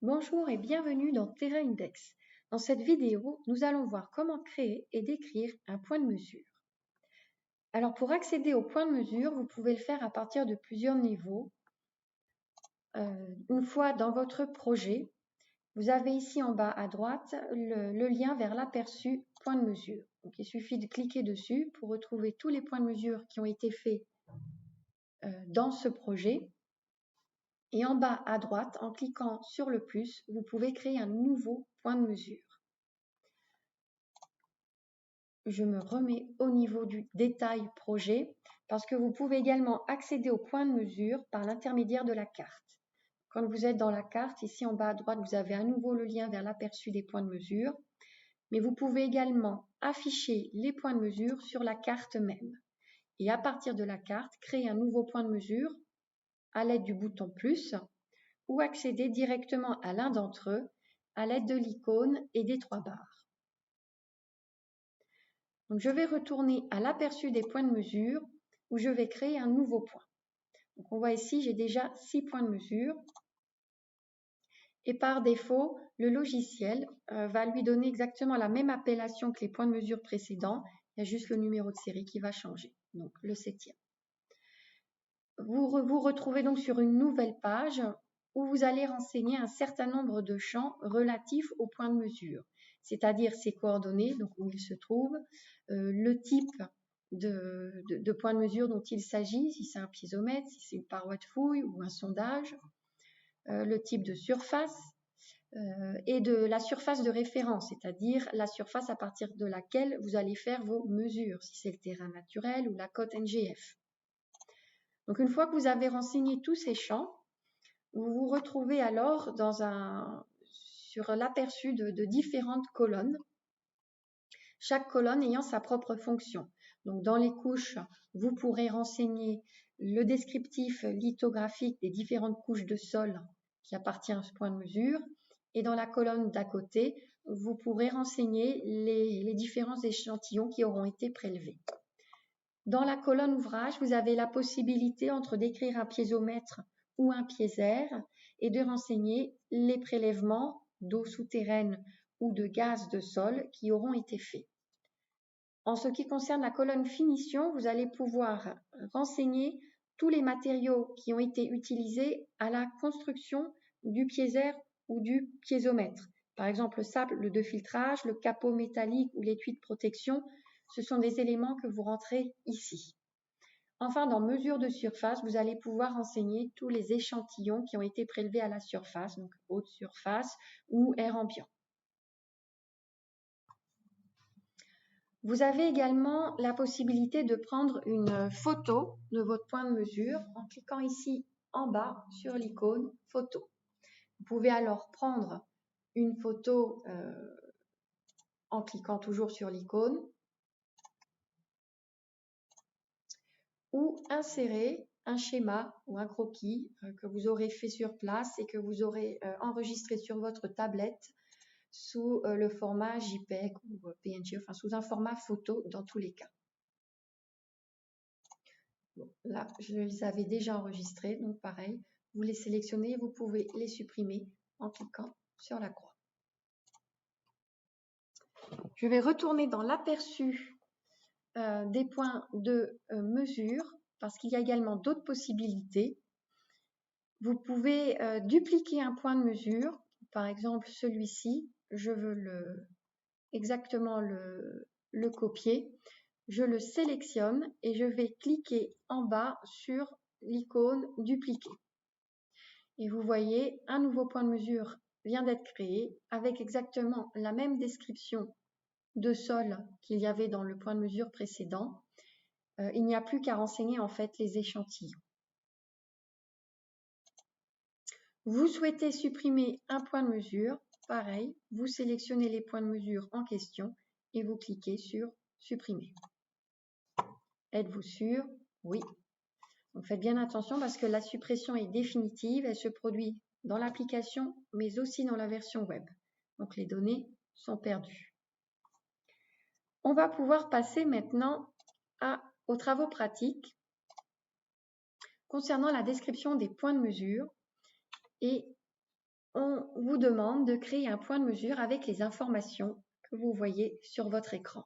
Bonjour et bienvenue dans Terra Index. Dans cette vidéo, nous allons voir comment créer et décrire un point de mesure. Alors pour accéder au point de mesure, vous pouvez le faire à partir de plusieurs niveaux. Une fois dans votre projet, vous avez ici en bas à droite le lien vers l'aperçu point de mesure. Donc, il suffit de cliquer dessus pour retrouver tous les points de mesure qui ont été faits dans ce projet. Et en bas à droite, en cliquant sur le plus, vous pouvez créer un nouveau point de mesure. Je me remets au niveau du détail projet parce que vous pouvez également accéder au point de mesure par l'intermédiaire de la carte. Quand vous êtes dans la carte, ici en bas à droite, vous avez à nouveau le lien vers l'aperçu des points de mesure, mais vous pouvez également afficher les points de mesure sur la carte même. Et à partir de la carte, créer un nouveau point de mesure à l'aide du bouton plus ou accéder directement à l'un d'entre eux à l'aide de l'icône et des trois barres. Donc, je vais retourner à l'aperçu des points de mesure où je vais créer un nouveau point. Donc, on voit ici, j'ai déjà 6 points de mesure. Et par défaut, le logiciel va lui donner exactement la même appellation que les points de mesure précédents. Il y a juste le numéro de série qui va changer, donc le 7e. Vous vous retrouvez donc sur une nouvelle page où vous allez renseigner un certain nombre de champs relatifs au point de mesure, c'est-à-dire ses coordonnées, donc où il se trouve, le type de point de mesure dont il s'agit, si c'est un piézomètre, si c'est une paroi de fouille ou un sondage, le type de surface et de la surface de référence, c'est-à-dire la surface à partir de laquelle vous allez faire vos mesures, si c'est le terrain naturel ou la cote NGF. Donc une fois que vous avez renseigné tous ces champs, vous vous retrouvez alors sur l'aperçu de différentes colonnes, chaque colonne ayant sa propre fonction. Donc dans les couches, vous pourrez renseigner le descriptif lithographique des différentes couches de sol qui appartient à ce point de mesure. Et dans la colonne d'à côté, vous pourrez renseigner les différents échantillons qui auront été prélevés. Dans la colonne ouvrage, vous avez la possibilité entre d'écrire un piézomètre ou un piézère et de renseigner les prélèvements d'eau souterraine ou de gaz de sol qui auront été faits. En ce qui concerne la colonne finition, vous allez pouvoir renseigner tous les matériaux qui ont été utilisés à la construction du piézère ou du piézomètre. Par exemple, le sable de filtrage, le capot métallique ou l'étui de protection, ce sont des éléments que vous rentrez ici. Enfin, dans mesure de surface, vous allez pouvoir renseigner tous les échantillons qui ont été prélevés à la surface, donc haute surface ou air ambiant. Vous avez également la possibilité de prendre une photo de votre point de mesure en cliquant ici en bas sur l'icône photo. Vous pouvez alors prendre une photo en cliquant toujours sur l'icône ou insérer un schéma ou un croquis que vous aurez fait sur place et que vous aurez enregistré sur votre tablette sous le format JPEG ou PNG, enfin sous un format photo dans tous les cas. Bon, là, je les avais déjà enregistrés, donc pareil, vous les sélectionnez et vous pouvez les supprimer en cliquant sur la croix. Je vais retourner dans l'aperçu des points de mesure parce qu'il y a également d'autres possibilités. Vous pouvez dupliquer un point de mesure, par exemple celui-ci, je veux exactement le copier. Je le sélectionne et je vais cliquer en bas sur l'icône dupliquer. Et vous voyez, un nouveau point de mesure vient d'être créé avec exactement la même description de sol qu'il y avait dans le point de mesure précédent. Il n'y a plus qu'à renseigner en fait les échantillons. Vous souhaitez supprimer un point de mesure, pareil, vous sélectionnez les points de mesure en question et vous cliquez sur supprimer. Êtes-vous sûr? Oui. Donc faites bien attention parce que la suppression est définitive, elle se produit dans l'application mais aussi dans la version web. Donc les données sont perdues. On va pouvoir passer maintenant aux travaux pratiques concernant la description des points de mesure et on vous demande de créer un point de mesure avec les informations que vous voyez sur votre écran.